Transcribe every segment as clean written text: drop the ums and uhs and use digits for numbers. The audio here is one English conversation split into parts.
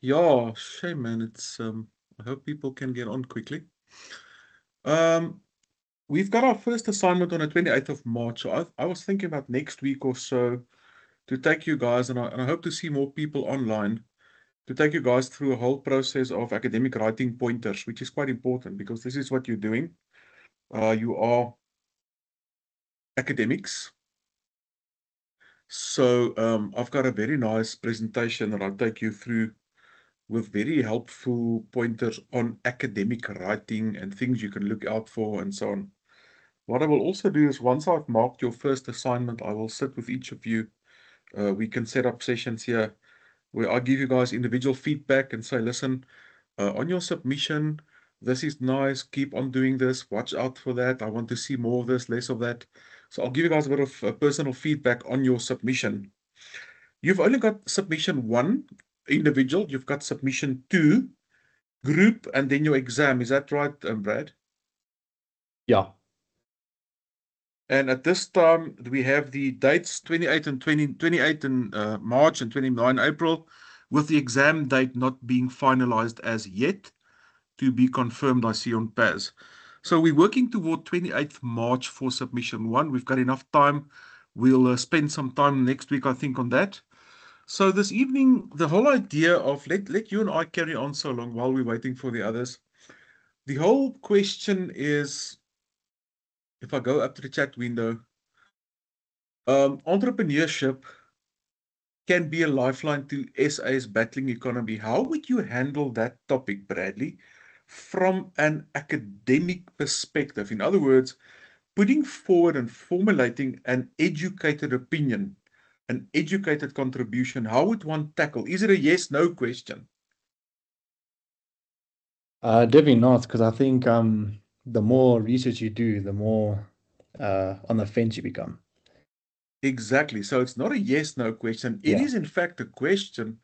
Yeah, shame, man. I hope people can get on quickly. Um, we've got our first assignment on the 28th of March. So I was thinking about next week or so to take you guys, and I hope to see more people online to take you guys through a whole process of academic writing pointers, which is quite important because this is what you're doing. You are academics. So I've got a very nice presentation that I'll take you through with very helpful pointers on academic writing and things you can look out for and so on. What I will also do is once I've marked your first assignment, I will sit with each of you. We can set up sessions here where I give you guys individual feedback and say, listen, on your submission, this is nice. Keep on doing this. Watch out for that. I want to see more of this, less of that. So I'll give you guys a bit of personal feedback on your submission. You've only got submission 1, individual. You've got submission 2, group, and then your exam. Is that right, Brad? Yeah. And at this time, we have the dates 28 and 28 in March and 29 April, with the exam date not being finalized as yet, to be confirmed, I see on PAS. So we're working toward 28th March for submission 1. We've got enough time. We'll spend some time next week, I think, on that. So this evening, the whole idea of let you and I carry on so long while we're waiting for the others. The whole question is, if I go up to the chat window, entrepreneurship can be a lifeline to SA's battling economy. How would you handle that topic, Bradley, from an academic perspective? In other words, putting forward and formulating an educated opinion, an educated contribution. How would one tackle? Is it a yes/no question? Definitely not, because I think the more research you do, the more on the fence you become. Exactly. So it's not a yes/no question. It Yeah. is, in fact, a question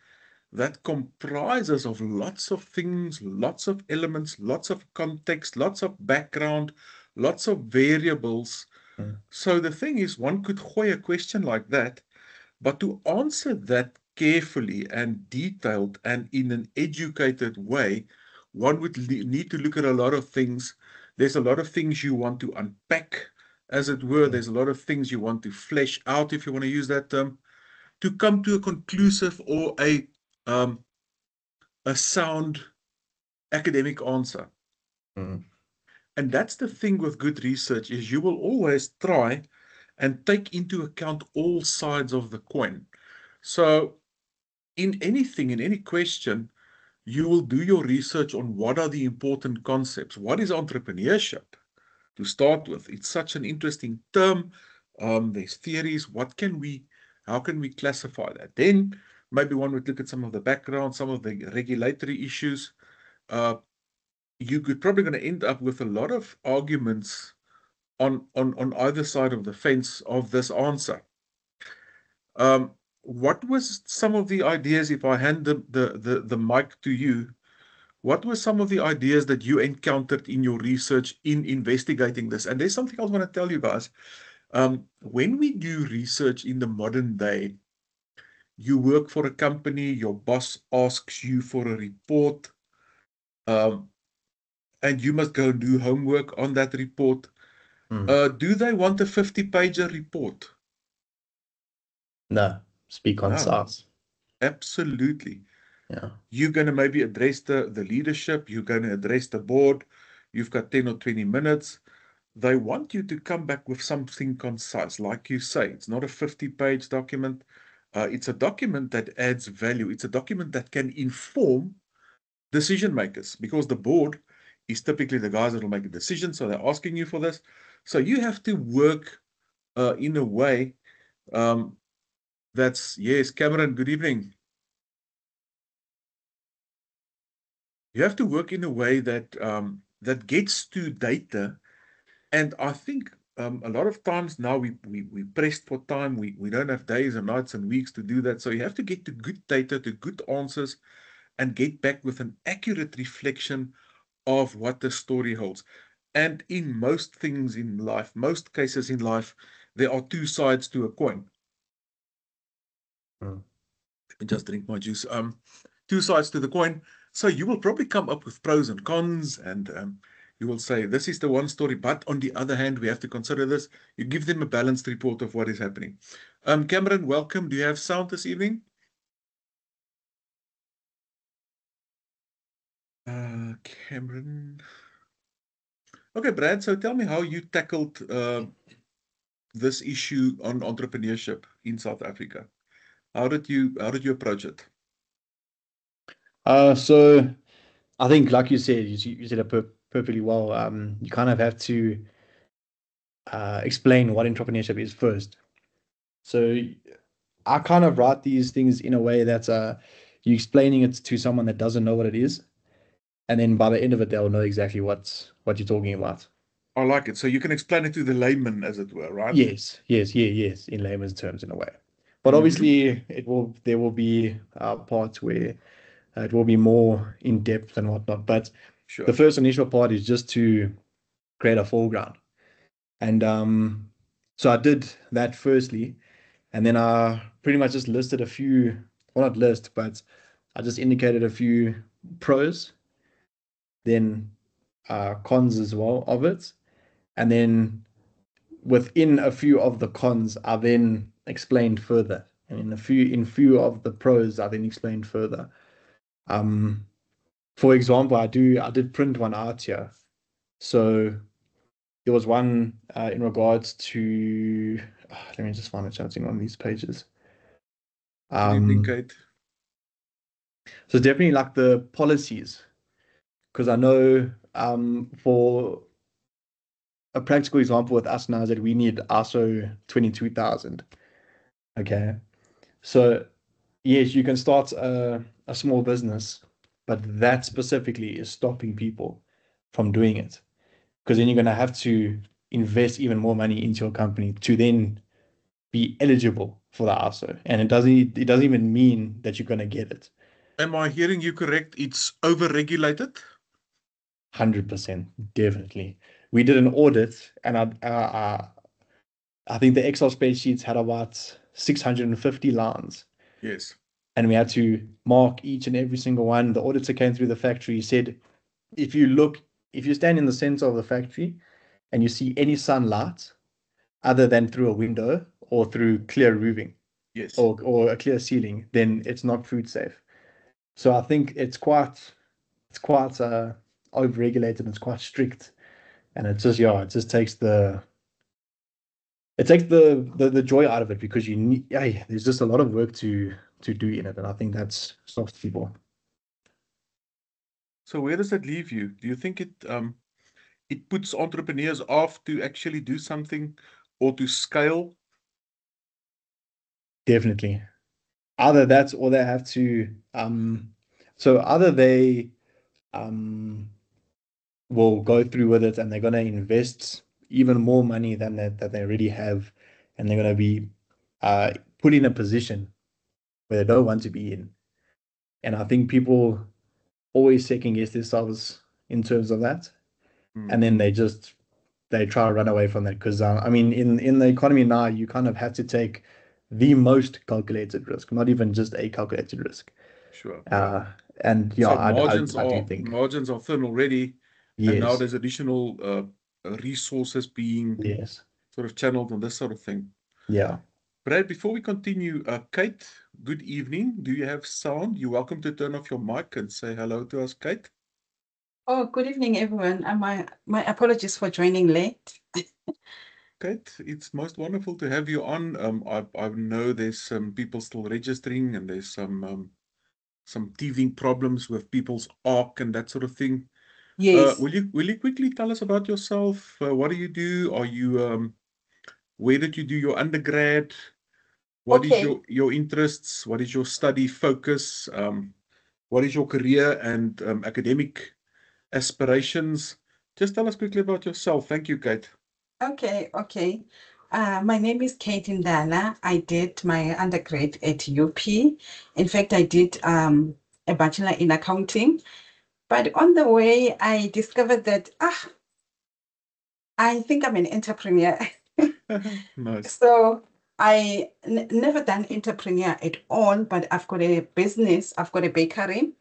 that comprises of lots of things, lots of elements, lots of context, lots of background, lots of variables. Mm. So the thing is, one could gooi a question like that, but to answer that carefully and detailed and in an educated way, one would need to look at a lot of things. There's a lot of things you want to unpack, as it were. Mm. There's a lot of things you want to flesh out, if you want to use that term, to come to a conclusive or um, a sound academic answer. Mm. And that's the thing with good research is you will always try and take into account all sides of the coin. So in anything, in any question, you will do your research on what are the important concepts. What is entrepreneurship to start with? It's such an interesting term. There's theories. How can we classify that? Then maybe one would look at some of the background, some of the regulatory issues. Uh, you could probably going to end up with a lot of arguments on either side of the fence of this answer. What was some of the ideas, if I hand the mic to you, what were some of the ideas that you encountered in your research in investigating this? And there's something else I want to tell you guys. When we do research in the modern day, you work for a company, your boss asks you for a report, um, and you must go and do homework on that report. Mm. Do they want a 50-pager report? No, speak on No, SaaS. absolutely. Yeah. You're going to maybe address the leadership, you're going to address the board, you've got 10 or 20 minutes. They want you to come back with something concise. Like you say, it's not a 50-page document. It's a document that adds value. It's a document that can inform decision makers because the board is typically the guys that will make a decision. So they're asking you for this. So you have to work in a way um, yes, Cameron, good evening. You have to work in a way that gets to data. And I think a lot of times now we pressed for time. We don't have days and nights and weeks to do that. So you have to get to good data, to good answers, and get back with an accurate reflection of what the story holds. And in most things in life, most cases in life, there are two sides to a coin. Mm. and just drink my juice. Two sides to the coin. So you will probably come up with pros and cons, and you will say, this is the one story, but on the other hand, we have to consider this. You give them a balanced report of what is happening. Cameron, welcome. Do you have sound this evening? Cameron. Okay, Brad, so tell me how you tackled this issue on entrepreneurship in South Africa. How did you approach it? So I think, like you said, you said it perfectly well. You kind of have to explain what entrepreneurship is first. So I kind of write these things in a way that you're explaining it to someone that doesn't know what it is, and then by the end of it, they'll know exactly what you're talking about. I like it. So you can explain it to the layman, as it were, right? Yes, yes, in layman's terms, in a way. But Mhm. obviously, there will be parts where it will be more in depth and whatnot. But the Sure. first initial part is just to create a foreground. And so I did that firstly, and then I pretty much just listed a few, well, not list, but I just indicated a few pros, then cons as well of it. And then within a few of the cons, I then explained further. And in few of the pros, I then explained further. Um, for example, I did print one out here. So there was one in regards to let me just find it chatting on these pages. What do you think, Um, Kate? so it's definitely like the policies, because I know for a practical example with us now is that we need ISO 22000. Okay. So yes, you can start a small business, but that specifically is stopping people from doing it. Because then you're going to have to invest even more money into your company to then be eligible for the ISO. And it doesn't even mean that you're going to get it. Am I hearing you correct? It's over-regulated? 100%, definitely. We did an audit, and I think the Excel spreadsheets had about 650 lines, Yes. and we had to mark each and every single one. The auditor came through the factory, said, if you stand in the center of the factory and you see any sunlight other than through a window or through clear roofing Yes. or a clear ceiling, then it's not food safe. So I think it's quite over-regulated and it's quite strict, and it just takes the joy out of it, because you need, yeah, there's just a lot of work to do in it, and I think that's stops people. So where does that leave you? Do you think it puts entrepreneurs off to actually do something or to scale? Definitely. Either that or they have to so either they um will go through with it and they're going to invest even more money than that they already have, and they're going to be put in a position where they don't want to be in. And I think people always second guess themselves in terms of that, Hmm. and then they try to run away from that, because I mean, in the economy now, you kind of have to take the most calculated risk, not even just a calculated risk. Sure. Yeah. Uh, and yeah, So I do think margins are thin already, and now yes, there's additional resources being yes, sort of channeled on this sort of thing. yeah. Brad, before we continue, Kate, good evening. Do you have sound? You're welcome to turn off your mic and say hello to us, Kate. Oh, good evening, everyone. And my apologies for joining late. Kate, it's most wonderful to have you on. I know there's some people still registering, and there's some teething problems with people's ARC and that sort of thing. Yes. Will you quickly tell us about yourself? What do you do? Are you where did you do your undergrad? What is Okay. your interests? What is your study focus? What is your career and academic aspirations? Just tell us quickly about yourself. Thank you, Kate. Okay. My name is Kate Ndala. I did my undergrad at UP. In fact, I did a bachelor in accounting. But on the way, I discovered that I think I'm an entrepreneur. Nice. So never done entrepreneur at all, but I've got a business. I've got a bakery,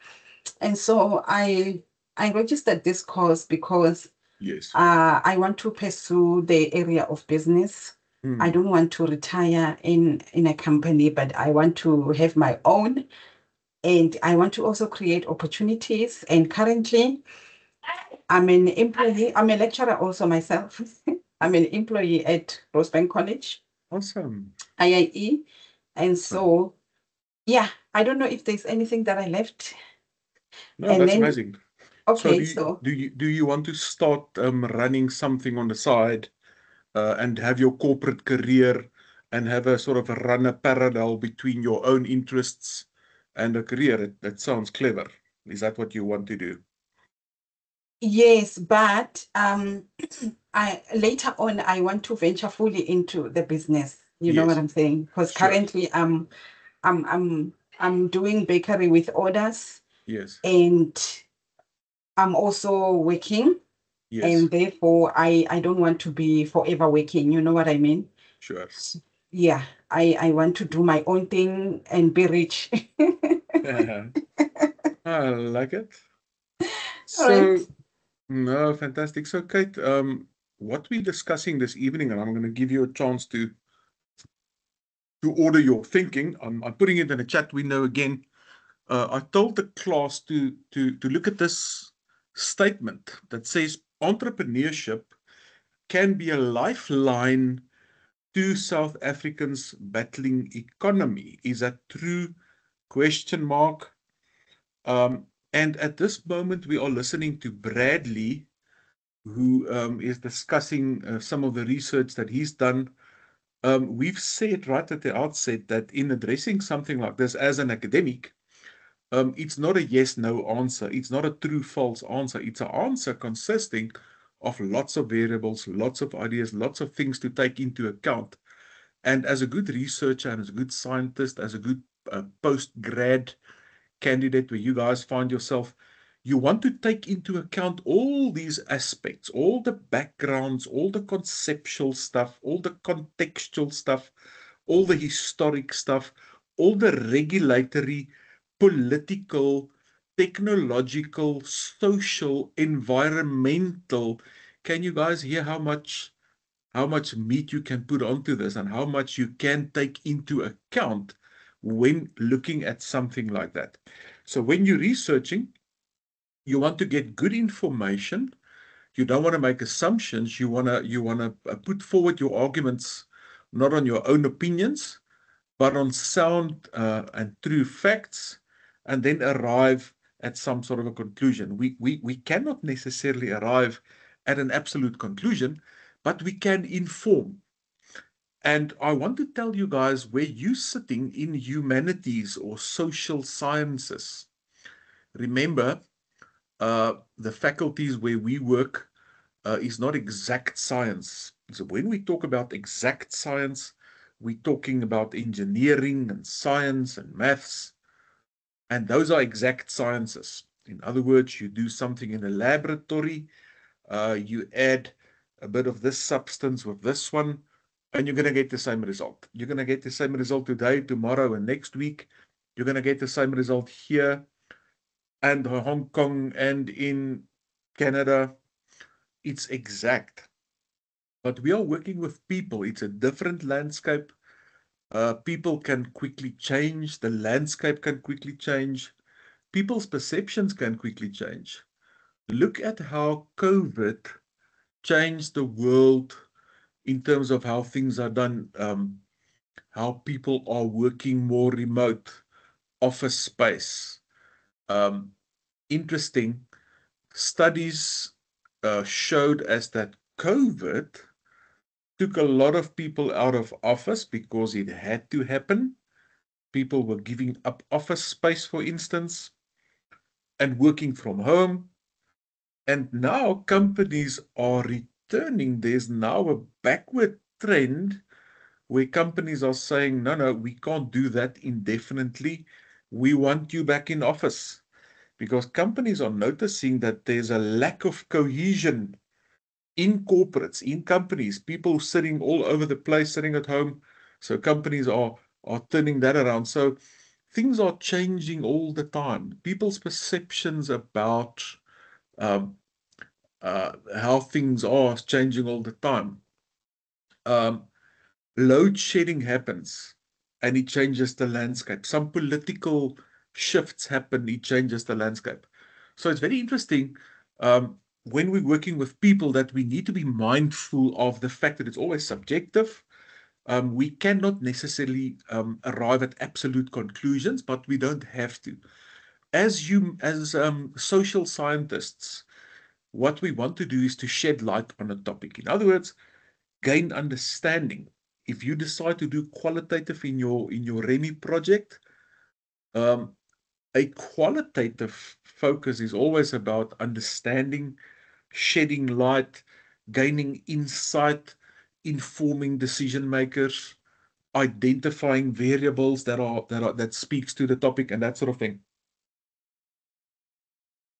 and so I registered this course because Yes. I want to pursue the area of business. I don't want to retire in a company, but I want to have my own, and I want to also create opportunities. And currently, I'm an employee. I'm a lecturer also myself. I'm an employee at Rosebank College, Awesome. IIE. And so, yeah, I don't know if there's anything that I left. No, And that's then, amazing. So okay, do so you want to start running something on the side and have your corporate career and have a sort of run a parallel between your own interests and a career? That sounds clever. Is that what you want to do? yes, but I later on I want to venture fully into the business. You know what Yes, I'm saying? Because sure. currently I'm doing bakery with orders, Yes, and I'm also working, yes, and therefore I don't want to be forever working. You know what I mean? sure. Yeah, I want to do my own thing and be rich. I like it. All right. So, no, fantastic. So, Kate, what we're discussing this evening, and I'm going to give you a chance to order your thinking. I'm putting it in a chat window again. I told the class to look at this statement that says entrepreneurship can be a lifeline to South Africans battling economy. Is that true? Question mark. And at this moment, we are listening to Bradley, who is discussing some of the research that he's done. We've said right at the outset that in addressing something like this as an academic, it's not a yes-no answer. It's not a true-false answer. It's an answer consisting of lots of variables, lots of ideas, lots of things to take into account. And as a good researcher and as a good scientist, as a good post-grad candidate where you guys find yourself, you want to take into account all these aspects, all the backgrounds, all the conceptual stuff, all the contextual stuff, all the historic stuff, all the regulatory, political, technological, social, environmental. Can you guys hear how much meat you can put onto this and how much you can take into account when looking at something like that? So when you're researching, you want to get good information. You don't want to make assumptions. You want to put forward your arguments not on your own opinions, but on sound and true facts, and then arrive at some sort of a conclusion. We cannot necessarily arrive at an absolute conclusion, but we can inform. And I want to tell you guys where you're sitting in humanities or social sciences. Remember, the faculties where we work is not exact science. So when we talk about exact science, we're talking about engineering and science and maths, and those are exact sciences. In other words, you do something in a laboratory, you add a bit of this substance with this one, and you're going to get the same result. You're going to get the same result today, tomorrow, and next week. You're going to get the same result here and Hong Kong and in Canada. It's exact. But we are working with people. It's a different landscape. People can quickly change. The landscape can quickly change. People's perceptions can quickly change. Look at how COVID changed the world in terms of how things are done, how people are working more remote, office space. Interesting studies showed us that COVID took a lot of people out of office because it had to happen. People were giving up office space, for instance, and working from home. And now companies are returning. There's now a backward trend where companies are saying, no, no, we can't do that indefinitely. We want you back in office. Because companies are noticing that there's a lack of cohesion in corporates, in companies, people sitting all over the place, sitting at home, So companies are turning that around. So things are changing all the time. People's perceptions about um, how things are changing all the time. Load shedding happens and it changes the landscape. Some political shifts happen, it changes the landscape. So it's very interesting when we're working with people that we need to be mindful of the fact that it's always subjective. We cannot necessarily arrive at absolute conclusions, but we don't have to. As social scientists, what we want to do is to shed light on a topic. In other words, gain understanding. If you decide to do qualitative in your REMI project, a qualitative focus is always about understanding, shedding light, gaining insight, informing decision makers, identifying variables that speaks to the topic and that sort of thing.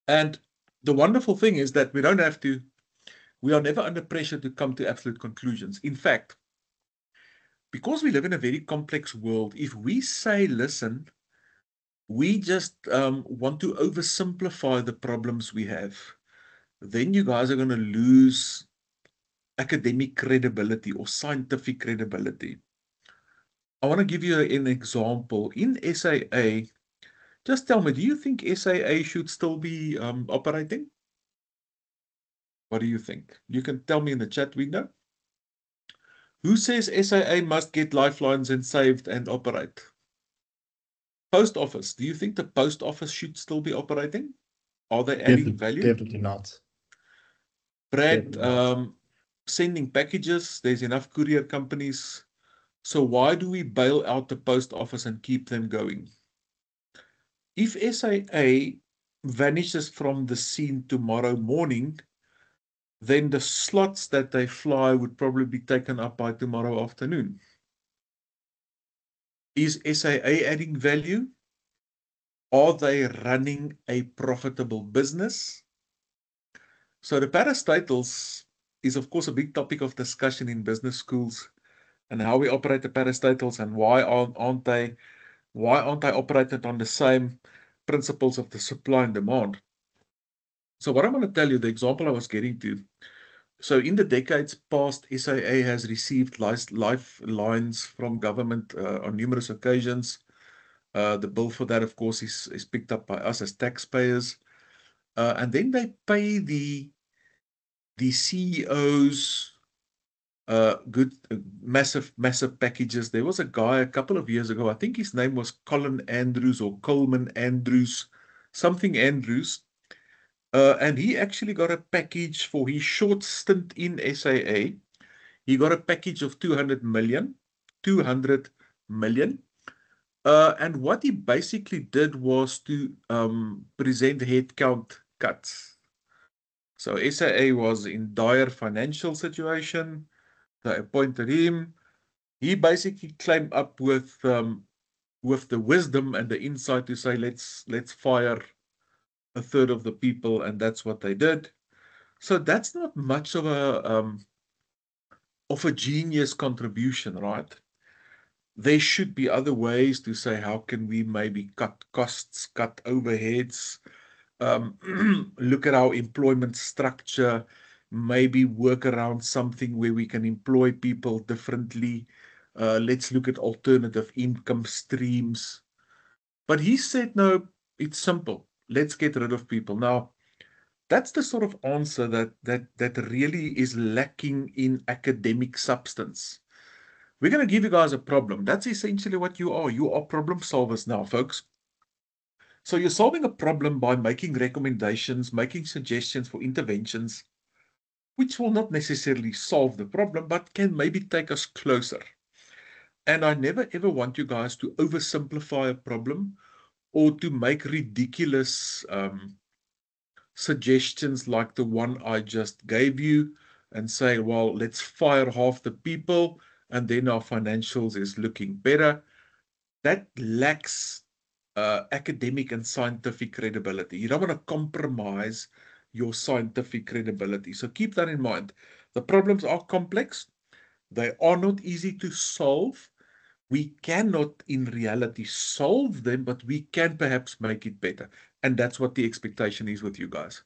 And the wonderful thing is that we are never under pressure to come to absolute conclusions. In fact, because we live in a very complex world, if we say, listen, we just want to oversimplify the problems we have, then you guys are going to lose academic credibility or scientific credibility. I want to give you an example. In SAA, just tell me, do you think SAA should still be operating? What do you think? You can tell me in the chat window. Who says SAA must get lifelines and saved and operate? Post office. Do you think the post office should still be operating? Are they adding value? Definitely not. Brad, Definitely not. sending packages. There's enough courier companies. So why do we bail out the post office and keep them going? If SAA vanishes from the scene tomorrow morning, then the slots that they fly would probably be taken up by tomorrow afternoon. Is SAA adding value? Are they running a profitable business? So the parastatals is, of course, a big topic of discussion in business schools and how we operate the parastatals and why aren't they operated on the same principles of the supply and demand. So what I'm going to tell you, the example I was getting to, so in the decades past, SAA has received lifelines from government on numerous occasions. The bill for that, of course, is picked up by us as taxpayers. And then they pay the CEOs good, massive packages. There was a guy a couple of years ago, I think his name was Colin Andrews or Coleman Andrews, something Andrews. And he actually got a package for his short stint in SAA. He got a package of 200 million. And what he basically did was to present headcount cuts. So SAA was in dire financial situation. They appointed him. He basically came up with the wisdom and the insight to say, let's fire a third of the people, and that's what they did. So that's not much of a genius contribution, right? There should be other ways to say, how can we maybe cut costs, cut overheads, look at our employment structure, maybe work around something where we can employ people differently. Let's look at alternative income streams. But he said, no, it's simple. Let's get rid of people. Now, that's the sort of answer that really is lacking in academic substance. We're going to give you guys a problem. That's essentially what you are. You are problem solvers now, folks. So you're solving a problem by making recommendations, making suggestions for interventions, which will not necessarily solve the problem, but can maybe take us closer. And I never ever want you guys to oversimplify a problem or to make ridiculous suggestions like the one I just gave you and say, well, let's fire half the people and then our financials is looking better. That lacks academic and scientific credibility. You don't want to compromise your scientific credibility. So keep that in mind. The problems are complex. They are not easy to solve. we cannot in reality solve them, but we can perhaps make it better. And that's what the expectation is with you guys.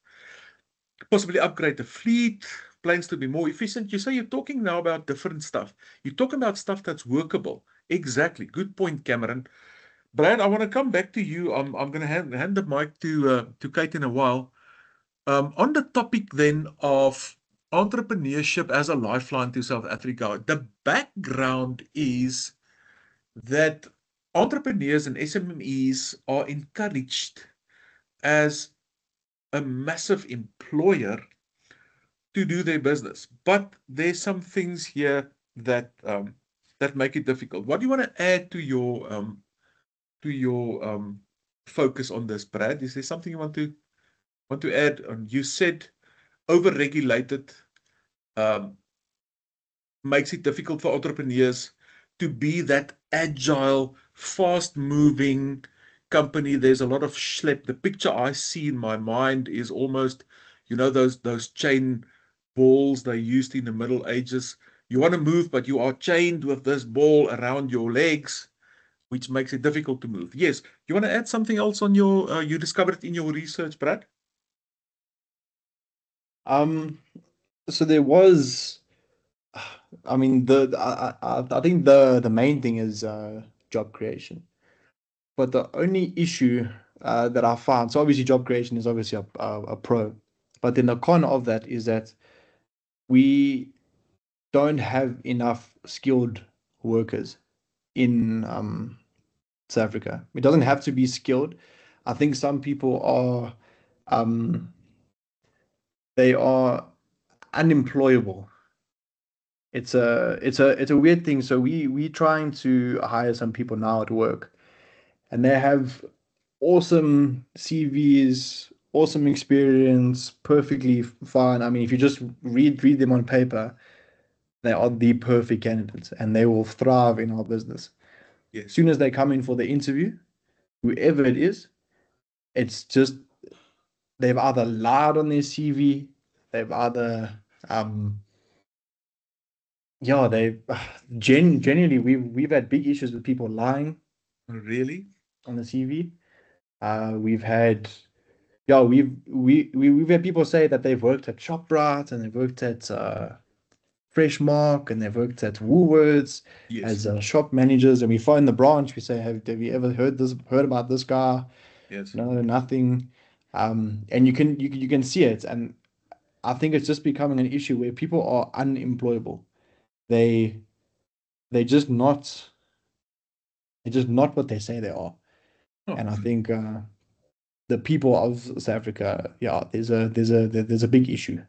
Possibly upgrade the fleet, plans to be more efficient. You say you're talking now about different stuff. You're talking about stuff that's workable. Exactly. Good point, Cameron. Brad, I want to come back to you. I'm going to hand the mic to Kate in a while. On the topic then of entrepreneurship as a lifeline to South Africa, the background is that entrepreneurs and SMEs are encouraged as a massive employer to do their business. But there's some things here that make it difficult. What do you want to add to your focus on this, Brad? Is there something you want to add? You said overregulated makes it difficult for entrepreneurs to be that agile, fast-moving company. There's a lot of schlep. The picture I see in my mind is almost, those chain balls they used in the Middle Ages. You want to move, but you are chained with this ball around your legs, which makes it difficult to move. Yes, you want to add something else on your you discovered in your research, Brad? So there was, I mean, I think the main thing is job creation. But the only issue that I found, so obviously job creation is obviously a pro, but then the con of that is that we don't have enough skilled workers in South Africa. It doesn't have to be skilled. I think some people are they are unemployable. It's a weird thing. So we trying to hire some people now at work, and they have awesome CVs, awesome experience, perfectly fine. I mean, if you just read them on paper, they are the perfect candidates, and they will thrive in our business. As Yes. soon as they come in for the interview, whoever it is, it's just they've either lied on their CV, they've either yeah, they genuinely we've had big issues with people lying Really? on the CV. We've had yeah, we've had people say that they've worked at Shoprite and they've worked at Freshmark and they've worked at Woolworths Yes. as shop managers, and we phone the branch. We say, have you ever heard about this guy? Yes. No, nothing. And you can see it, and I think it's just becoming an issue where people are unemployable. They they're just not what they say they are. Oh, And I think the people of South Africa, yeah, there's a big issue.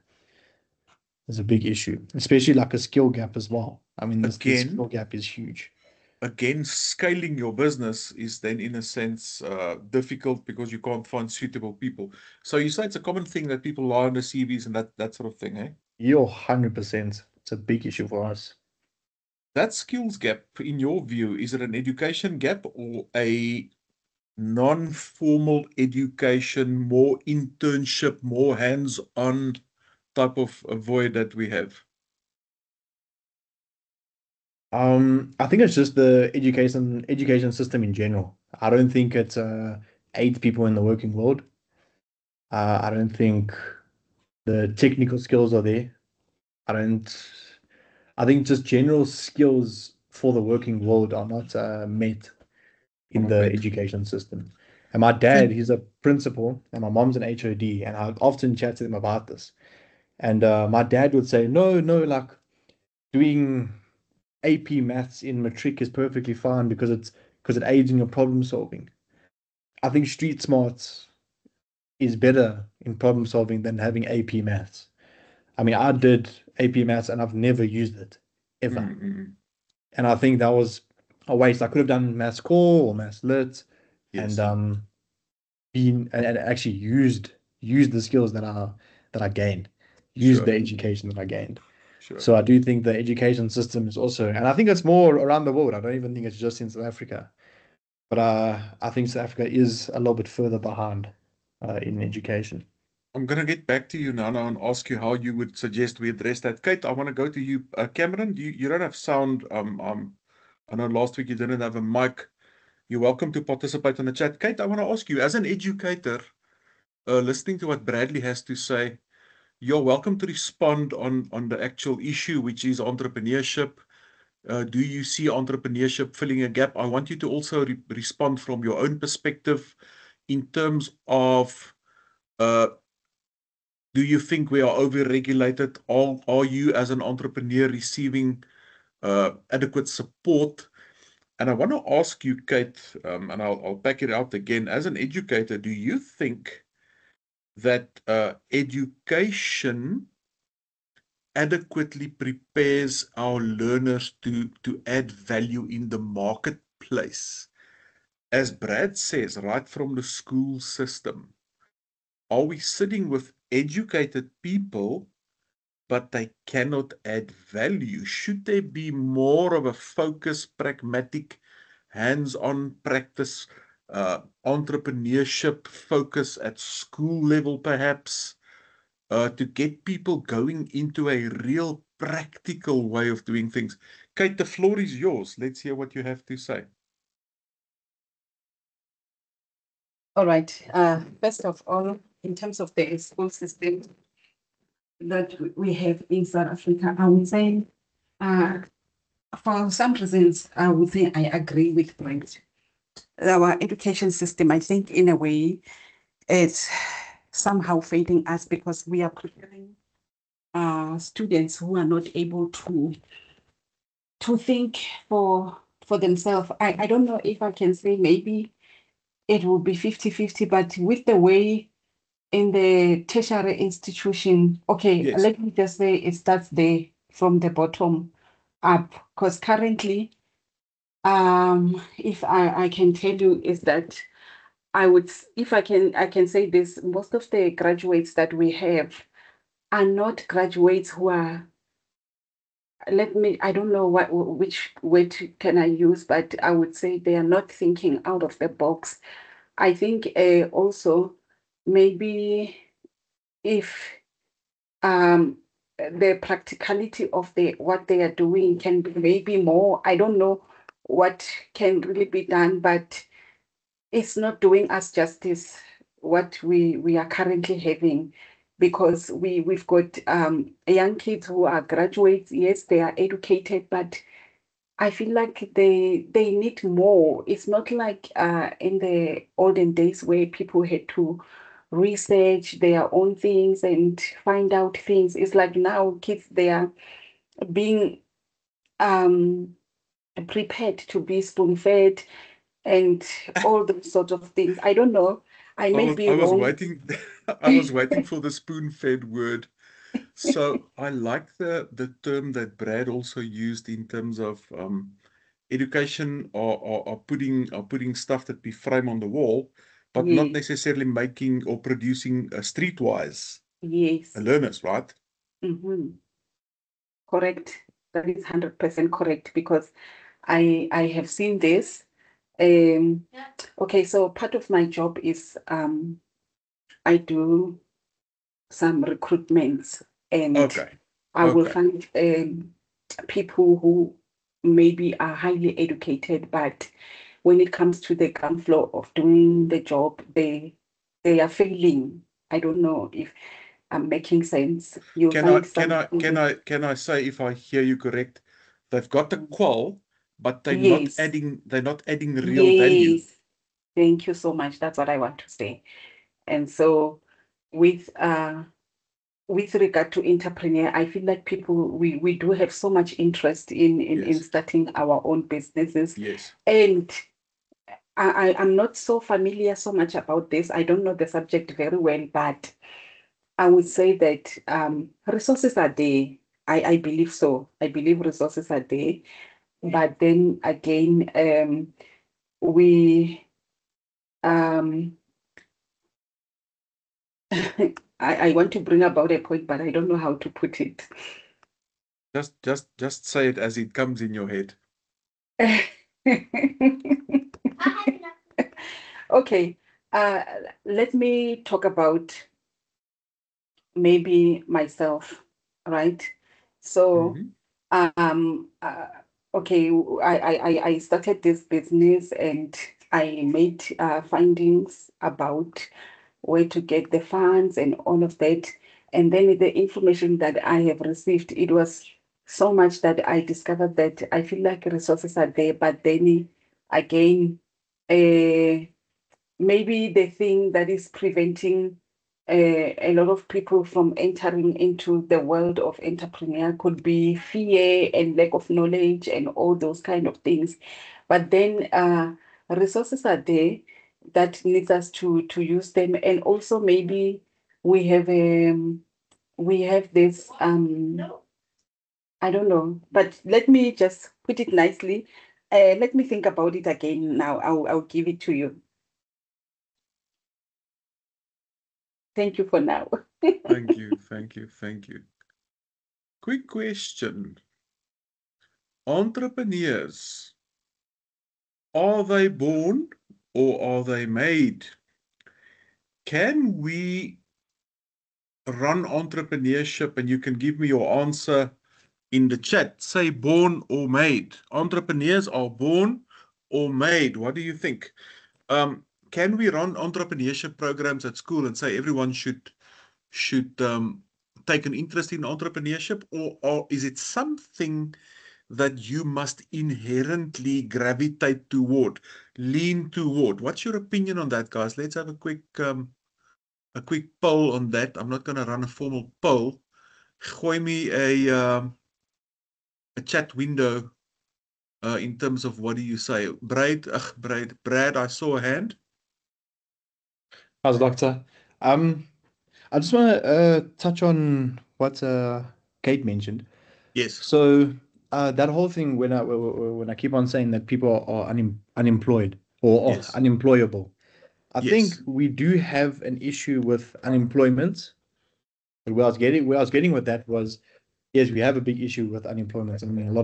There's a big issue, especially like a skill gap as well. I mean, the skill again, gap is huge. scaling your business is then in a sense difficult because you can't find suitable people. So you say it's a common thing that people lie on the CVs and that sort of thing, eh? You're 100%. It's a big issue for us. That skills gap, in your view, is it an education gap or a non-formal education, more internship, more hands-on type of void that we have? I think it's just the education system in general. I don't think it aids people in the working world. I don't think the technical skills are there. I don't. I think just general skills for the working world are not met Or in not the met? education system. And my I dad, think, he's a principal, and my mom's an HOD, and I often chat to them about this. And my dad would say, no, no, like doing AP maths in matric is perfectly fine because it aids in your problem solving. I think street smarts is better in problem solving than having AP maths. I mean, I did AP maths and I've never used it ever. And I think that was a waste. I could have done maths core or maths lit and yes, been and actually used the skills that I gained, used sure, the education that I gained. sure. So I do think the education system is also, and I think it's more around the world. I don't even think it's just in South Africa, but I think South Africa is a little bit further behind in education. I'm going to get back to you, Nana, and ask you how you would suggest we address that. Kate, I want to go to you. Cameron, you don't have sound. I know last week you didn't have a mic. You're welcome to participate on the chat. Kate, I want to ask you, as an educator, listening to what Bradley has to say, you're welcome to respond on the actual issue, which is entrepreneurship. Do you see entrepreneurship filling a gap? I want you to also respond from your own perspective in terms of, do you think we are over-regulated? Are you, as an entrepreneur, receiving adequate support? And I want to ask you, Kate, and I'll back it out again. As an educator, do you think that education adequately prepares our learners to add value in the marketplace? As Brad says, right from the school system, are we sitting with educated people, but they cannot add value? Should there be more of a focused, pragmatic, hands-on practice, entrepreneurship focus at school level, perhaps, to get people going into a real practical way of doing things? Kate, the floor is yours. Let's hear what you have to say. All right. First of all, in terms of the school system that we have in South Africa, I would say, for some reasons, I would say I agree with Brent. Our education system, I think, in a way, it's somehow failing us because we are preparing students who are not able to think for themselves. I don't know if I can say maybe it will be 50-50, but with the way in the tertiary institution, okay, Yes. let me just say it starts there from the bottom up, because currently, if I can tell you is that I would, if I can say this, most of the graduates that we have are not graduates who are, I don't know which word can I use, but I would say they are not thinking out of the box. I think also maybe if the practicality of what they are doing can be maybe more, I don't know what can really be done, but it's not doing us justice what we are currently having, because we've got young kids who are graduates. Yes, they are educated, but I feel like they need more. It's not like in the olden days where people had to research their own things and find out things. It's like now kids, they are being prepared to be spoon-fed and all those sorts of things. I don't know. I may be I was wrong. waiting. I was waiting for the spoon-fed word. So I like the term that Brad also used in terms of education, or putting stuff that we frame on the wall, but not Yes, necessarily making or producing streetwise yes. learners, right? Correct. That is 100% correct, because I have seen this. Okay, so part of my job is I do some recruitments, and Okay. I will Okay. find people who maybe are highly educated, but when it comes to the ground floor of doing the job, they are failing. I don't know if I'm making sense. You'll Can I find can some. I can I can I say, if I hear you correct, they've got the qual, but Yes, they're not adding real value. yes. Thank you so much. That's what I want to say. And so with regard to entrepreneur, I feel like people, we do have so much interest in Yes. starting our own businesses. Yes. And I'm not so familiar so much about this. I don't know the subject very well, but I would say that resources are there. I believe so. I believe resources are there. But then again, we I want to bring about a point, but I don't know how to put it. Just say it as it comes in your head. Okay, let me talk about maybe myself, right? So, Mhm. okay, I started this business and I made findings about where to get the funds and all of that. And then the information that I have received, it was so much that I discovered that I feel like resources are there, but then again, uh, maybe the thing that is preventing a lot of people from entering into the world of entrepreneur could be fear and lack of knowledge and all those kind of things. But then resources are there that needs us to use them, and also maybe we have this I don't know, but let me just put it nicely. Let me think about it again now. I'll give it to you. Thank you for now. Thank you, thank you, thank you. Quick question. Entrepreneurs, are they born or are they made? Can we run entrepreneurship, and you can give me your answer in the chat. Say born or made. Entrepreneurs are born or made. What do you think? Can we run entrepreneurship programs at school and say everyone should take an interest in entrepreneurship, or is it something that you must inherently gravitate toward, lean toward? What's your opinion on that, guys? Let's have a quick poll on that. I'm not going to run a formal poll. Gooi me a chat window in terms of what do you say. Brad, I saw a hand. How's Doctor? I just want to touch on what Kate mentioned. Yes. So that whole thing when I keep on saying that people are unemployed or Yes. unemployable, I Yes. think we do have an issue with unemployment. But where I was getting with that was, yes, we have a big issue with unemployment. I mean,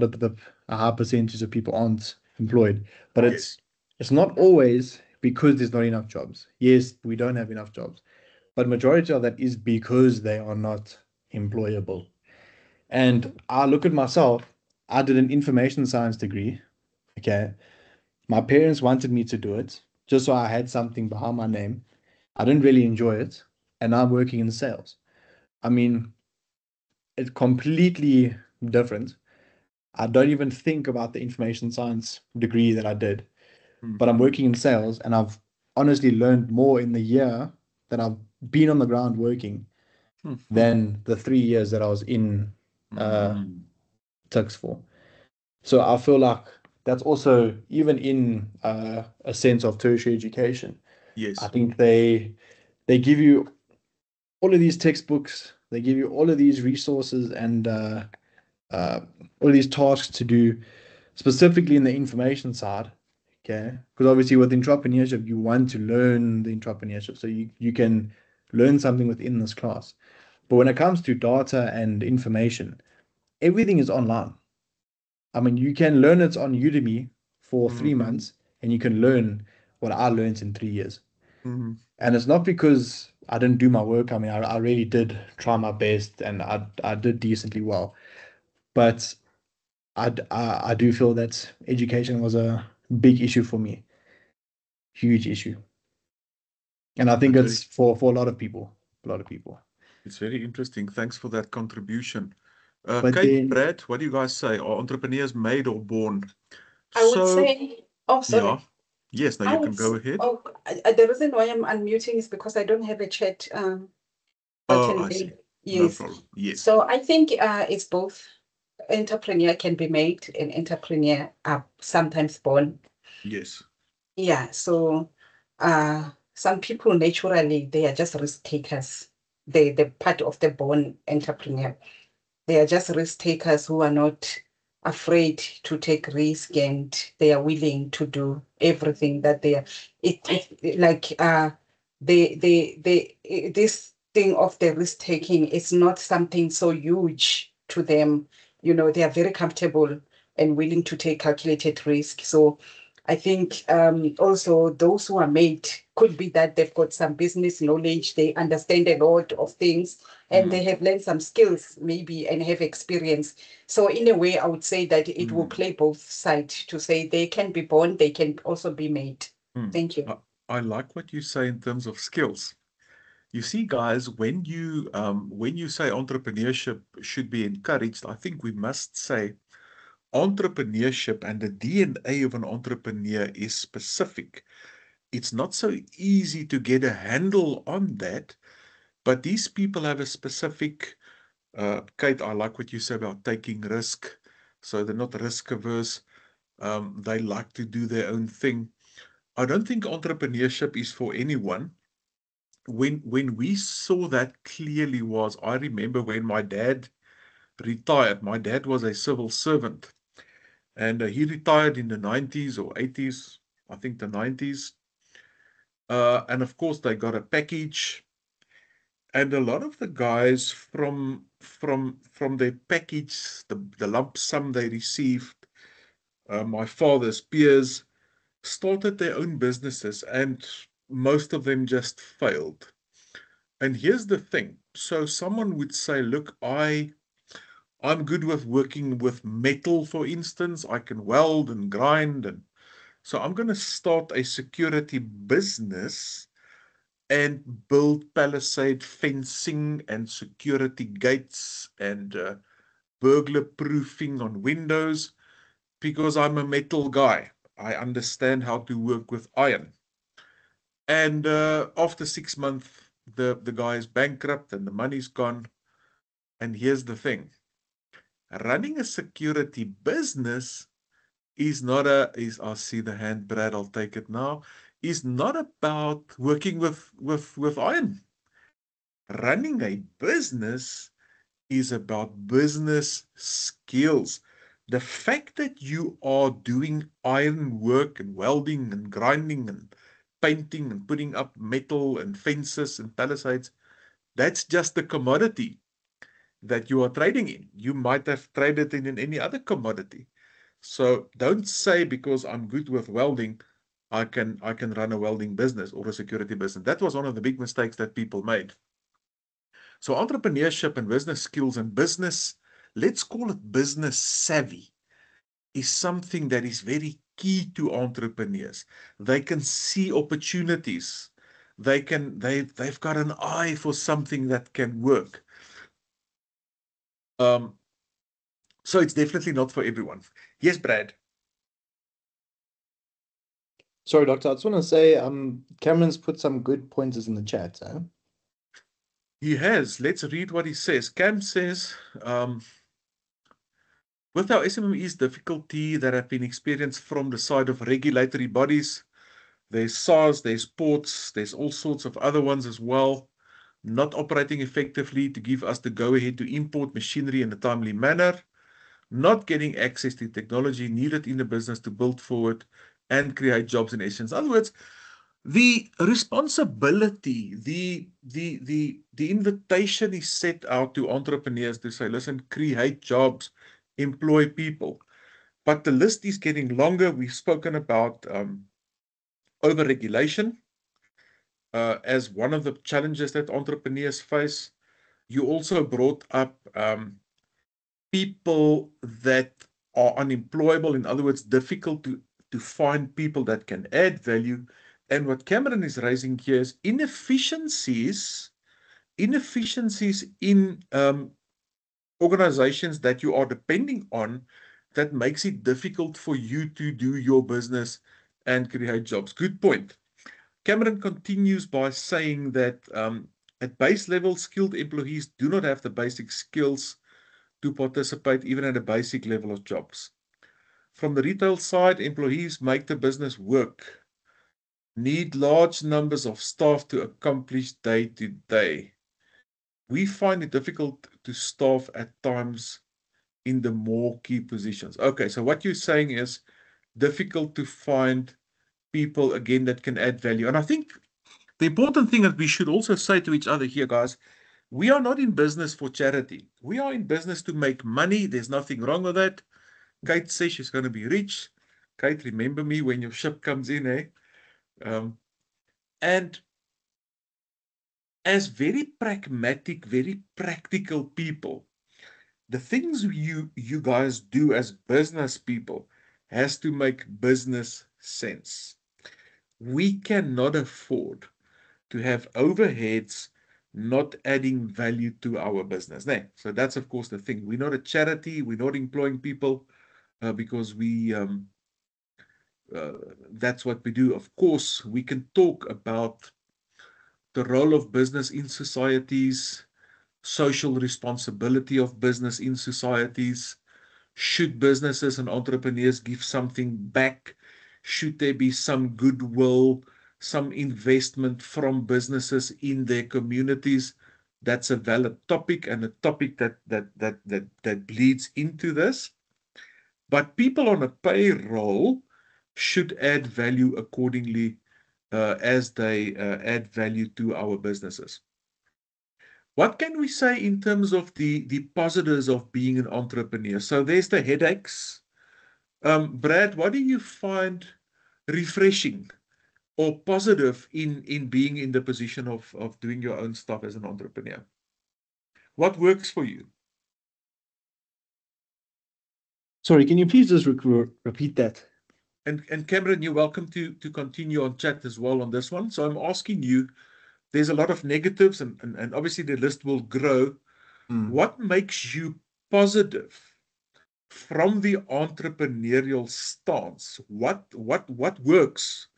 a high percentage of people aren't employed, but Yes. it's not always because there's not enough jobs. Yes, we don't have enough jobs, but majority of that is because they are not employable. And I look at myself, I did an information science degree. Okay. My parents wanted me to do it just so I had something behind my name. I didn't really enjoy it. And now I'm working in sales. I mean, it's completely different. I don't even think about the information science degree that I did, but I'm working in sales and I've honestly learned more in the year that I've been on the ground working than the 3 years that I was in Tux for. So I feel like that's also even in a sense of tertiary education. Yes. I think they give you all of these textbooks, they give you all of these resources and all of these tasks to do, specifically in the information side. Okay, because obviously with entrepreneurship, you want to learn the entrepreneurship, so you can learn something within this class. But when it comes to data and information, everything is online. I mean, you can learn it on Udemy for 3 months, and you can learn what I learned in 3 years. And it's not because I didn't do my work. I mean, I really did try my best, and I did decently well. But I do feel that education was a big issue for me, huge issue. And I think it's for a lot of people, It's very interesting. Thanks for that contribution. But Kate, then, Brad, what do you guys say? Are entrepreneurs made or born? I would say, oh, sorry. Yeah. Yes, now you can go ahead. Oh, the reason why I'm unmuting is because I don't have a chat button I there. see. Yes. No problem. Yes. So I think it's both. Entrepreneur can be made and entrepreneur are sometimes born. Yes. Yeah. So some people naturally they are just risk takers. The part of the born entrepreneur. They are just risk takers who are not afraid to take risk and they are willing to do everything that they are. It like this thing of the risk taking is not something so huge to them. You know, they are very comfortable and willing to take calculated risk. So I think also those who are made could be that they've got some business knowledge, they understand a lot of things, and they have learned some skills maybe and have experience. So in a way, I would say that it will play both sides to say they can be born, they can also be made. Thank you. I like what you say in terms of skills. You see, guys, when you say entrepreneurship should be encouraged, I think we must say entrepreneurship and the DNA of an entrepreneur is specific. It's not so easy to get a handle on that, but these people have a specific, Kate, I like what you say about taking risk. So they're not risk averse. They like to do their own thing. I don't think entrepreneurship is for anyone. When we saw that clearly was, I remember when my dad retired. My dad was a civil servant, and he retired in the 90s or 80s, I think the 90s. And of course, they got a package. And a lot of the guys from their package, the lump sum they received, my father's peers, started their own businesses, and most of them just failed. And here's the thing. So someone would say, look, I'm good with working with metal, for instance. I can weld and grind. And so I'm going to start a security business and build palisade fencing and security gates and burglar proofing on windows because I'm a metal guy. I understand how to work with iron. And after 6 months, the guy is bankrupt and the money's gone. And here's the thing. Running a security business is not I see the hand, Brad, I'll take it now, is not about working with iron. Running a business is about business skills. The fact that you are doing iron work and welding and grinding and painting and putting up metal and fences and palisades, that's just the commodity that you are trading in. You might have traded in any other commodity. So don't say because I'm good with welding, I can run a welding business or a security business. That was one of the big mistakes that people made. So entrepreneurship and business skills and business, let's call it business savvy, is something that is very key to entrepreneurs. They can see opportunities. They've got an eye for something that can work. So it's definitely not for everyone. Yes, Brad. Sorry, Doctor. I just want to say, Cameron's put some good pointers in the chat. He has. Let's read what he says. Cam says, with our SMME's difficulty that have been experienced from the side of regulatory bodies, there's SARS, there's ports, there's all sorts of other ones as well, not operating effectively to give us the go-ahead to import machinery in a timely manner, not getting access to technology needed in the business to build forward and create jobs in essence. In other words, the responsibility, the invitation is set out to entrepreneurs to say, listen, create jobs, employ people. But the list is getting longer. We've spoken about over-regulation as one of the challenges that entrepreneurs face. You also brought up people that are unemployable, in other words, difficult to find people that can add value. And what Cameron is raising here is inefficiencies in organizations that you are depending on that makes it difficult for you to do your business and create jobs. Good point. Cameron continues by saying that at base level, skilled employees do not have the basic skills to participate even at a basic level of jobs. From the retail side, employees make the business work, need large numbers of staff to accomplish day to day. We find it difficult to staff at times in the more key positions. Okay, so what you're saying is difficult to find people, again, that can add value. And I think the important thing that we should also say to each other here, guys, we are not in business for charity. We are in business to make money. There's nothing wrong with that. Kate says she's going to be rich. Kate, remember me when your ship comes in, eh? And as very pragmatic, very practical people, the things you guys do as business people has to make business sense. We cannot afford to have overheads not adding value to our business. Nah, so that's of course the thing. We're not a charity. We're not employing people because that's what we do. Of course, we can talk about the role of business in societies, social responsibility of business in societies. Should businesses and entrepreneurs give something back? Should there be some goodwill, some investment from businesses in their communities? That's a valid topic and a topic that bleeds into this. But people on a payroll should add value accordingly as they add value to our businesses. What can we say in terms of the positives of being an entrepreneur? So there's the headaches. Brad, what do you find refreshing or positive in being in the position of doing your own stuff as an entrepreneur? What works for you? Sorry, can you please just repeat that? And Cameron, you're welcome to continue on chat as well on this one. So I'm asking you, there's a lot of negatives and obviously the list will grow. What makes you positive from the entrepreneurial stance? What works?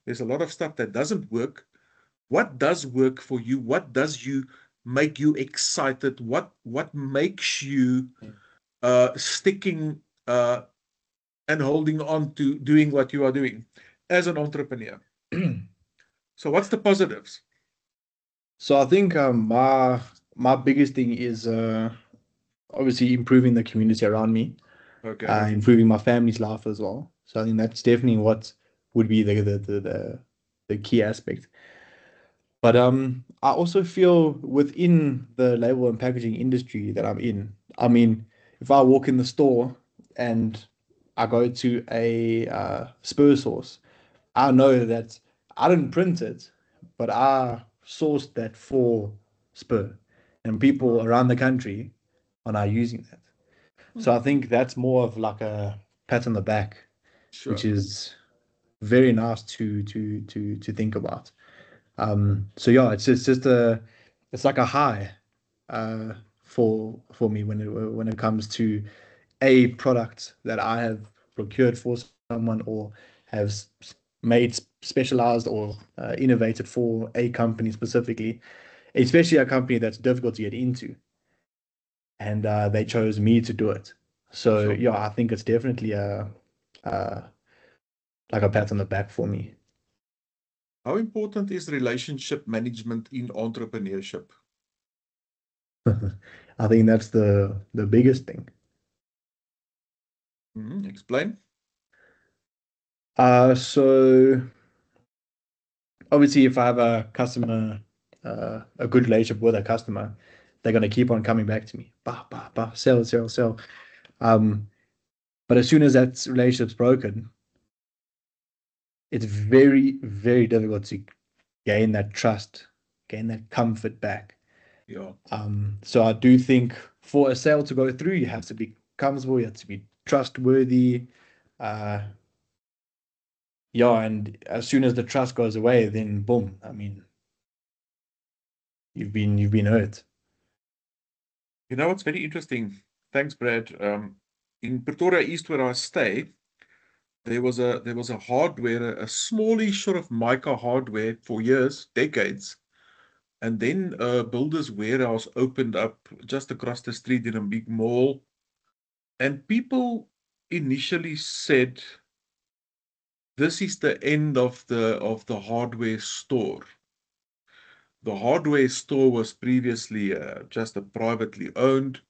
There's a lot of stuff that doesn't work. What does work for you? What does you make you excited? What makes you sticking and holding on to doing what you are doing as an entrepreneur? So what's the positives? So I think my biggest thing is obviously improving the community around me, Okay. improving my family's life as well. So I think that's definitely what would be the key aspect. But I also feel within the label and packaging industry that I'm in, I mean, if I walk in the store and I go to a Spur source, I know that I didn't print it, but I sourced that for Spur, and people around the country are now using that. So I think that's more of like a pat on the back, which Sure. is very nice to think about. So yeah, it's just it's like a high for me when it comes to a product that I have procured for someone or have made specialized or innovated for a company specifically, especially a company that's difficult to get into, and they chose me to do it. So Sure. yeah, I think it's definitely uh like a pat on the back for me. How important is relationship management in entrepreneurship? I think that's the biggest thing. Explain. So obviously, if I have a customer, a good relationship with a customer, they're gonna keep on coming back to me. Bah, bah, bah, sell, sell, sell. Um, but as soon as that relationship's broken, it's very, very difficult to gain that trust, gain that comfort back. Yeah. So I do think for a sale to go through, you have to be comfortable, you have to be trustworthy. Uh, yeah, and as soon as the trust goes away, then boom, I mean, you've been hurt. You know what's very interesting? Thanks, Brad. In Pretoria East, where I stay, there was a hardware, a smallish sort of mica hardware for years, decades. And then Builders Warehouse opened up just across the street in a big mall. And people initially said, this is the end of the hardware store. The hardware store was previously just a privately owned.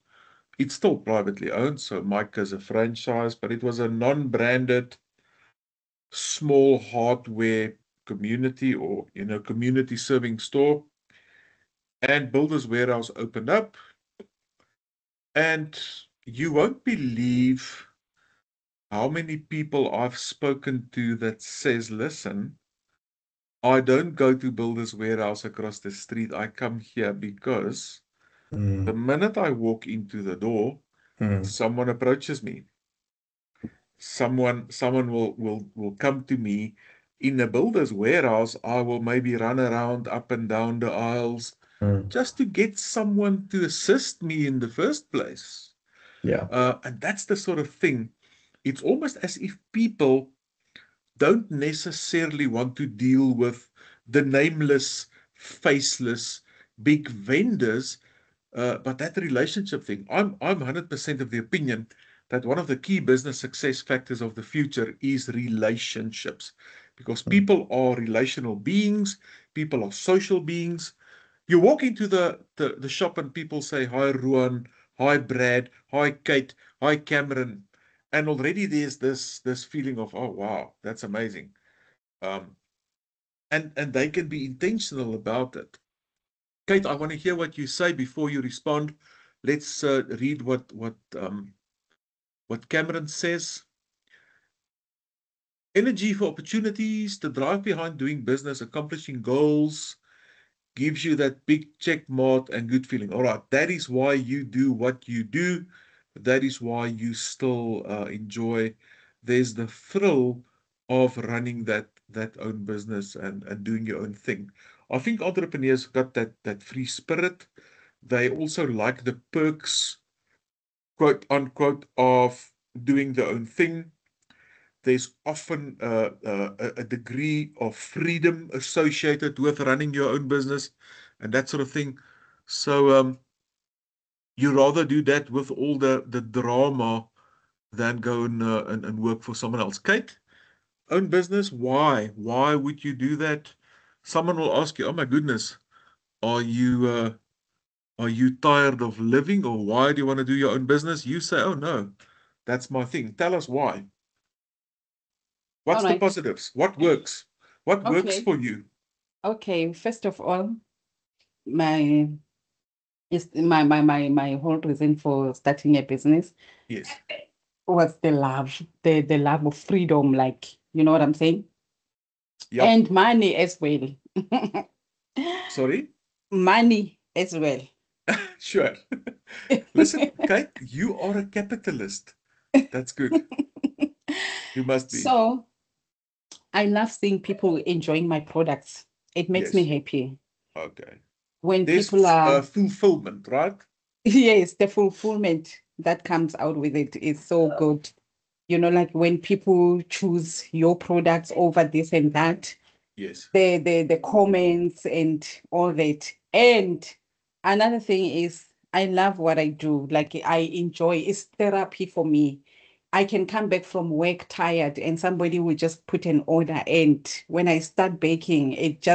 It's still privately owned, so Mica is a franchise, but it was a non-branded, small hardware community or community serving store. And Builders Warehouse opened up, and you won't believe how many people I've spoken to that says, listen, I don't go to Builders Warehouse across the street. I come here because the minute I walk into the door, someone approaches me. Someone will come to me. In a Builders Warehouse, I will maybe run around up and down the aisles just to get someone to assist me in the first place. Yeah. And that's the sort of thing. It's almost as if people don't necessarily want to deal with the nameless, faceless, big vendors, but that relationship thing. I'm 100% of the opinion that one of the key business success factors of the future is relationships, because people are relational beings, people are social beings. You walk into the shop and people say, hi, Ruan, hi, Brad, hi, Kate, hi, Cameron. And already there's this feeling of, oh, wow, that's amazing. And they can be intentional about it. Kate, I want to hear what you say before you respond. Let's read what Cameron says. Energy for opportunities, the drive behind doing business, accomplishing goals, gives you that big check mark and good feeling. All right, that is why you do what you do. That is why you still enjoy. There's the thrill of running that own business and doing your own thing. I think entrepreneurs got that free spirit. They also like the perks, quote unquote, of doing their own thing. There's often a degree of freedom associated with running your own business and that sort of thing. So you rather do that with all the drama than go and work for someone else. Kate, own business, why? Why would you do that? Someone will ask you, oh my goodness, are you tired of living, or why do you want to do your own business? You say, oh no, that's my thing. Tell us why. All What's the right. positives? What works? What works Okay. for you? Okay. First of all, my whole reason for starting a business Yes. was the love of freedom, like, you know what I'm saying? Yep. And money as well. Sorry? Money as well. Sure. Listen, Kate, you are a capitalist. That's good. You must be. So I love seeing people enjoying my products. It makes me Yes. happy Okay. when There's people are, fulfillment, right? yes, the fulfillment that comes out with it is so good. You know, like when people choose your products over this and that, Yes. the comments and all that. And another thing is I love what I do. Like I enjoy, it's therapy for me. I can come back from work tired and somebody will just put an order, and when I start baking, it's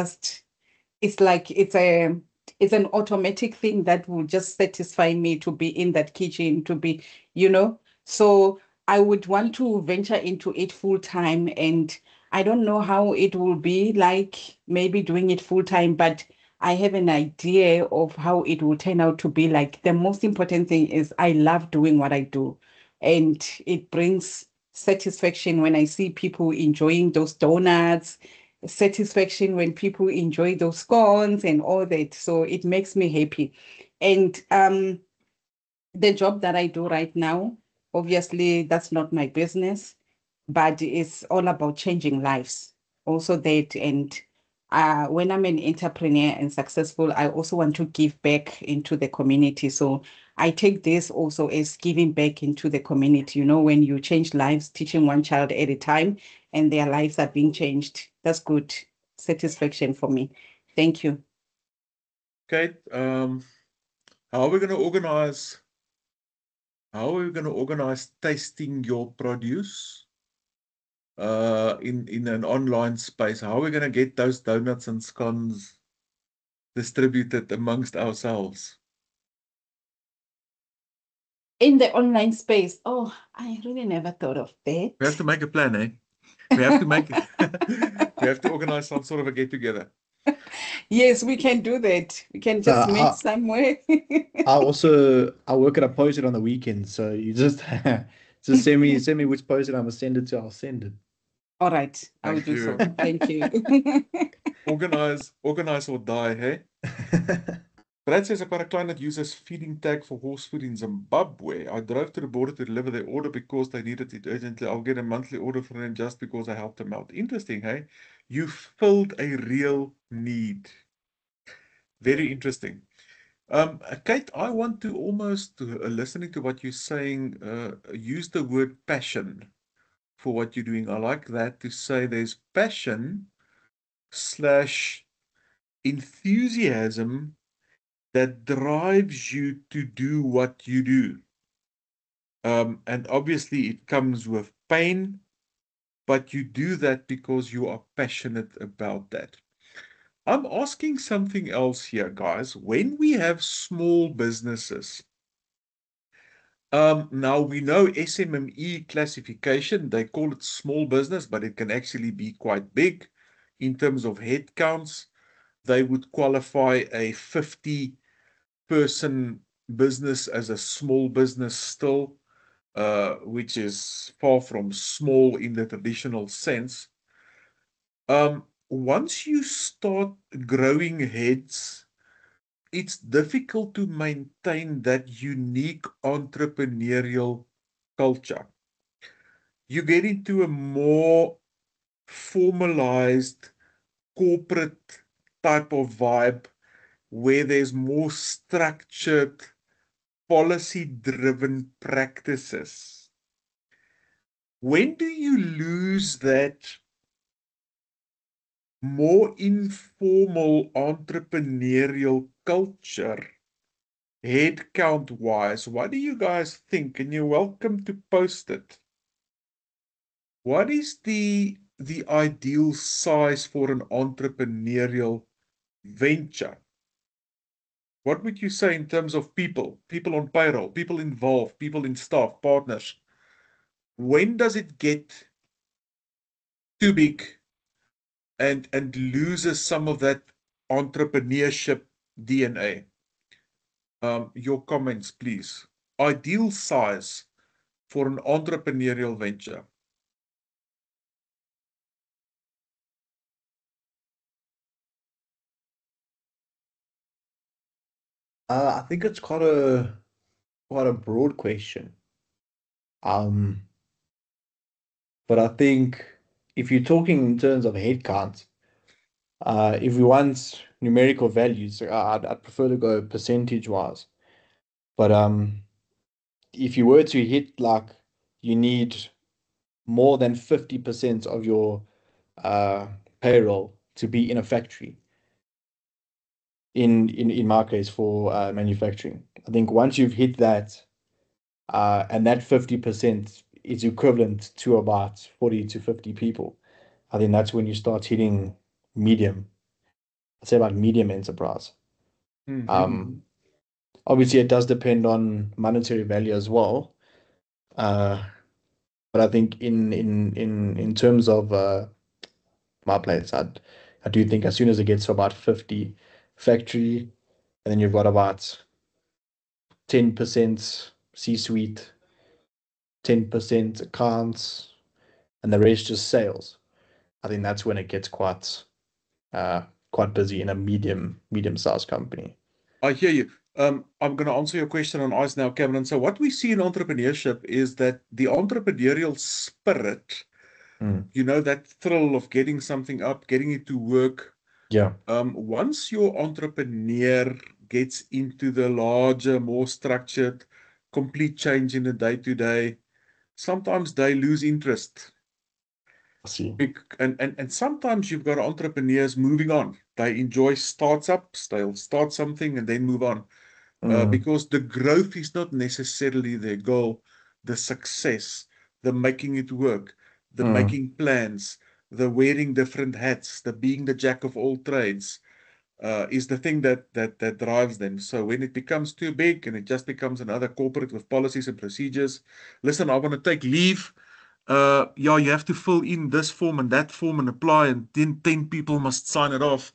like it's an automatic thing that will just satisfy me to be in that kitchen, to be, you know. So I would want to venture into it full time, and I don't know how it will be like maybe doing it full time, but I have an idea of how it will turn out to be. Like the most important thing is I love doing what I do, and it brings satisfaction when I see people enjoying those donuts, satisfaction when people enjoy those scones and all that. So it makes me happy. And the job that I do right now, obviously that's not my business, but it's all about changing lives. Also that, and when I'm an entrepreneur and successful, I also want to give back into the community. So I take this also as giving back into the community. You know, when you change lives, teaching one child at a time, and their lives are being changed, that's good satisfaction for me. Thank you. Kate, how are we going to organize? How are we going to organize tasting your produce in an online space? How are we going to get those donuts and scones distributed amongst ourselves? In the online space, oh, I really never thought of that. We have to make a plan, eh? We have to make we have to organize some sort of a get together. Yes, we can do that. We can just meet somewhere. I work at a post it on the weekend, so you just Just send me which post and I'm gonna send it to. I'll send it. All right, I will Thank do so. you. Thank you. Organize or die, hey? Brad says, I've got a client that uses feeding tag for horse food in Zimbabwe. I drove to the border to deliver their order because they needed it urgently. I'll get a monthly order from them just because I helped them out. Interesting, hey? You filled a real need. Very interesting. Kate, I want to almost, listening to what you're saying, use the word passion for what you're doing. I like that, to say there's passion slash enthusiasm that drives you to do what you do. And obviously it comes with pain, but you do that because you are passionate about that. I'm asking something else here, guys. When we have small businesses, now we know SMME classification, they call it small business, but it can actually be quite big in terms of headcounts. They would qualify a 50-person business as a small business still, which is far from small in the traditional sense. Once you start growing heads, it's difficult to maintain that unique entrepreneurial culture. You get into a more formalized corporate type of vibe where there's more structured, policy-driven practices. When do you lose that more informal entrepreneurial culture, headcount wise? What do you guys think? And you're welcome to post it. What is the ideal size for an entrepreneurial venture? What would you say in terms of people on payroll, people involved, people in staff, partners? When does it get too big and loses some of that entrepreneurship DNA? Your comments, please. Ideal size for an entrepreneurial venture. I think it's quite a broad question. But I think if you're talking in terms of headcount, if we want numerical values, I'd prefer to go percentage wise. But if you were to hit like you need more than 50% of your payroll to be in a factory. In my case for manufacturing, I think once you've hit that, and that 50% is equivalent to about 40 to 50 people, I think that's when you start hitting medium. I'd say about medium enterprise. Obviously, it does depend on monetary value as well. But I think in terms of my place, I do think as soon as it gets to about 50 factory, and then you've got about 10% C-suite, 10% accounts, and the rest just sales. I think that's when it gets quite busy in a medium-sized company. I hear you. I'm going to answer your question on ice now, Cameron. So what we see in entrepreneurship is that the entrepreneurial spirit, that thrill of getting something up, getting it to work. Yeah. Once your entrepreneur gets into the larger, more structured, complete change in the day-to-day, sometimes they lose interest. I see. And sometimes you've got entrepreneurs moving on. They enjoy startups. They'll start something and then move on. Because the growth is not necessarily their goal. The success, the making it work, the making plans, the wearing different hats, the being the jack of all trades, is the thing that drives them. So when it becomes too big and it just becomes another corporate with policies and procedures, listen, I want to take leave. You have to fill in this form and that form and apply, and then 10 people must sign it off.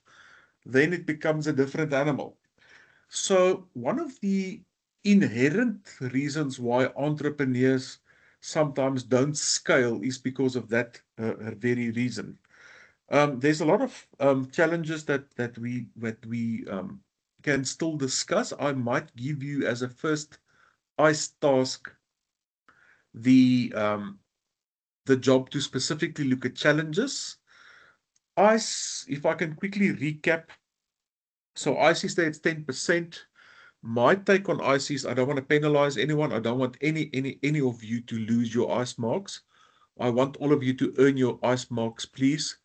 Then it becomes a different animal. So one of the inherent reasons why entrepreneurs sometimes don't scale is because of that very reason. There's a lot of challenges that we can still discuss. I might give you as a first ICE task the job to specifically look at challenges. ICE, if I can quickly recap. So ICE is there, it's 10%. My take on ICE is I don't want to penalize anyone. I don't want any of you to lose your ICE marks. I want all of you to earn your ICE marks, please.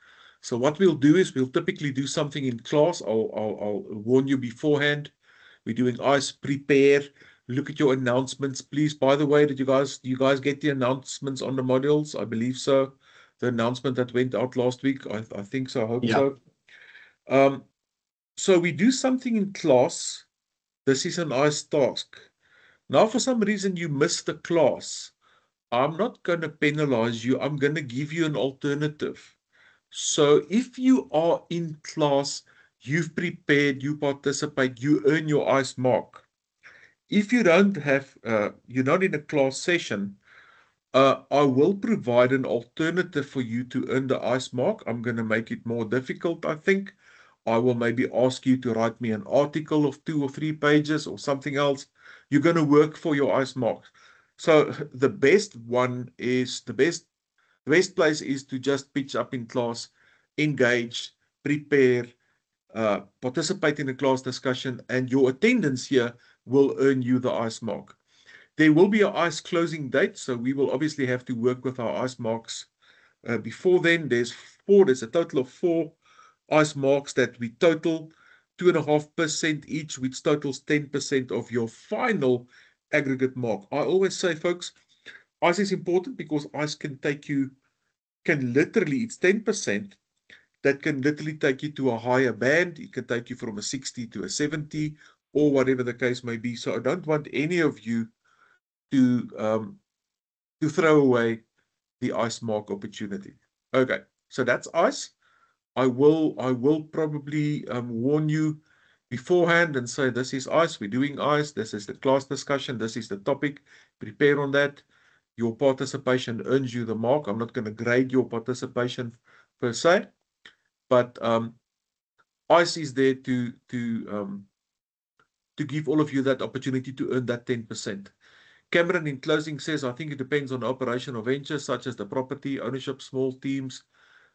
So what we'll do is we'll typically do something in class. I'll warn you beforehand. We're doing ICE prepare. Look at your announcements, please. By the way, do you guys get the announcements on the modules? I believe so. The announcement that went out last week. I think so. I hope so. So we do something in class. This is an ICE task. Now, for some reason, you missed the class. I'm not going to penalize you. I'm going to give you an alternative. So if you are in class, you've prepared, you participate, you earn your ICE mark. If you don't have, you're not in a class session, I will provide an alternative for you to earn the ICE mark. I'm going to make it more difficult, I think. I will maybe ask you to write me an article of 2 or 3 pages or something else. You're going to work for your ICE marks. So the best one is, the best place is to just pitch up in class, engage, prepare, participate in a class discussion, and your attendance here will earn you the ICE mark. There will be an ICE closing date, so we will obviously have to work with our ICE marks before then. There's a total of 4 ICE marks that we total 2.5% each, which totals 10% of your final aggregate mark. I always say, folks, ICE is important because ICE can literally, it's 10%, that can literally take you to a higher band. It can take you from a 60 to a 70 or whatever the case may be. So I don't want any of you to throw away the ICE mark opportunity. Okay, so that's ICE. I will probably warn you beforehand and say this is ICE, we're doing ICE, this is the class discussion, this is the topic, prepare on that. Your participation earns you the mark. I'm not going to grade your participation per se, but ICE is there to give all of you that opportunity to earn that 10%. Cameron, in closing, says, I think it depends on the operational ventures such as the property, ownership, small teams,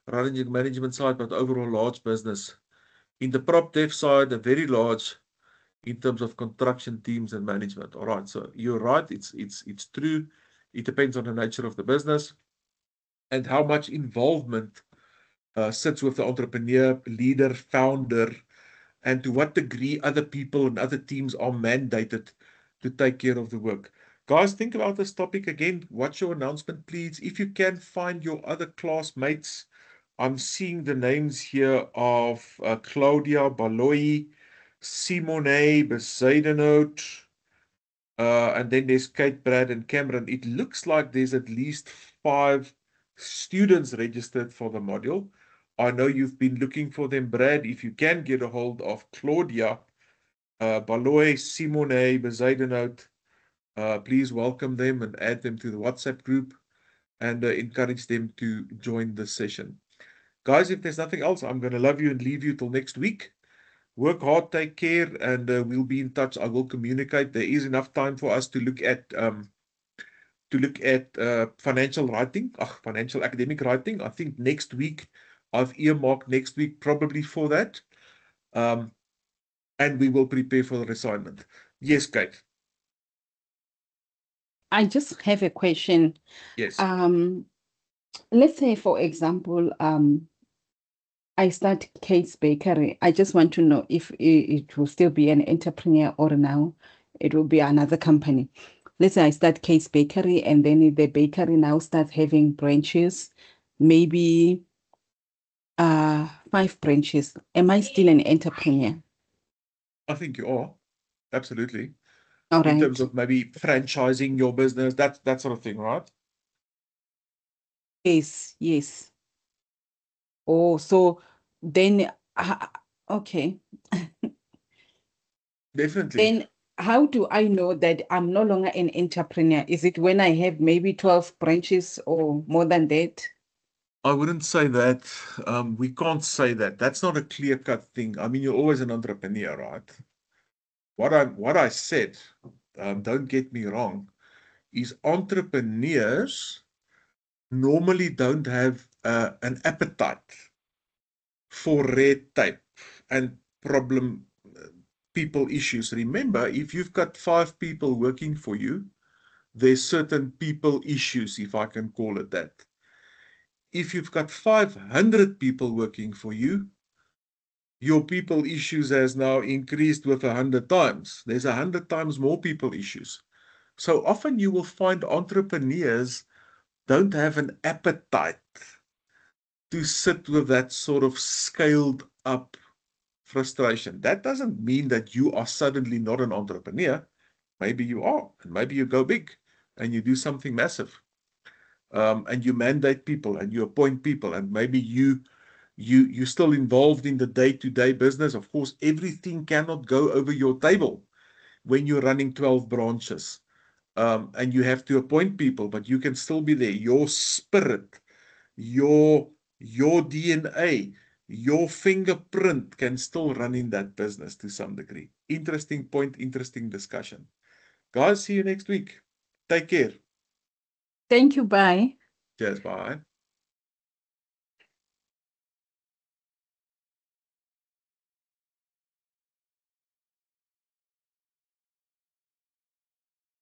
running management side, but overall large business. In the prop dev side, a very large in terms of construction teams and management. All right, so you're right. It's true. It depends on the nature of the business and how much involvement sits with the entrepreneur, leader, founder, and to what degree other people and other teams are mandated to take care of the work. Guys, think about this topic again. Watch your announcement, please. If you can find your other classmates, I'm seeing the names here of Claudia Baloyi, Simone Bezuidenhout, and then there's Kate, Brad, and Cameron. It looks like there's at least 5 students registered for the module. I know you've been looking for them, Brad. If you can get a hold of Claudia Baloyi, Simone Bezuidenhout, please welcome them and add them to the WhatsApp group and encourage them to join the session. Guys, if there's nothing else, I'm going to love you and leave you till next week. Work hard, take care, and we'll be in touch. I will communicate. There is enough time for us to look at financial writing, financial academic writing. I think next week, I've earmarked next week probably for that. And we will prepare for the assignment. Yes, Kate. I just have a question. Yes. Let's say, for example, I start Kate's Bakery. I just want to know if it will still be an entrepreneur or now it will be another company. Let's say I start Kate's Bakery and then the bakery now starts having branches, maybe 5 branches. Am I still an entrepreneur? I think you are. Absolutely. All In right. terms of maybe franchising your business, that sort of thing, right? Yes, yes. Oh, so then, okay. Definitely. Then how do I know that I'm no longer an entrepreneur? Is it when I have maybe 12 branches or more than that? I wouldn't say that. We can't say that. That's not a clear-cut thing. I mean, you're always an entrepreneur, right? What I said, don't get me wrong, is entrepreneurs normally don't have an appetite for red tape and problem people issues. Remember, if you've got 5 people working for you, there's certain people issues, if I can call it that. If you've got 500 people working for you, your people issues has now increased with 100 times. There's 100 times more people issues. So often you will find entrepreneurs don't have an appetite to sit with that sort of scaled up frustration. That doesn't mean that you are suddenly not an entrepreneur. Maybe you are, and maybe you go big and you do something massive. And you mandate people and you appoint people, and maybe you're still involved in the day-to-day business. Of course, everything cannot go over your table when you're running 12 branches. And you have to appoint people, but you can still be there. Your spirit, your DNA, your fingerprint can still run in that business to some degree. Interesting point, interesting discussion. Guys, see you next week. Take care. Thank you. Bye. Cheers. Bye.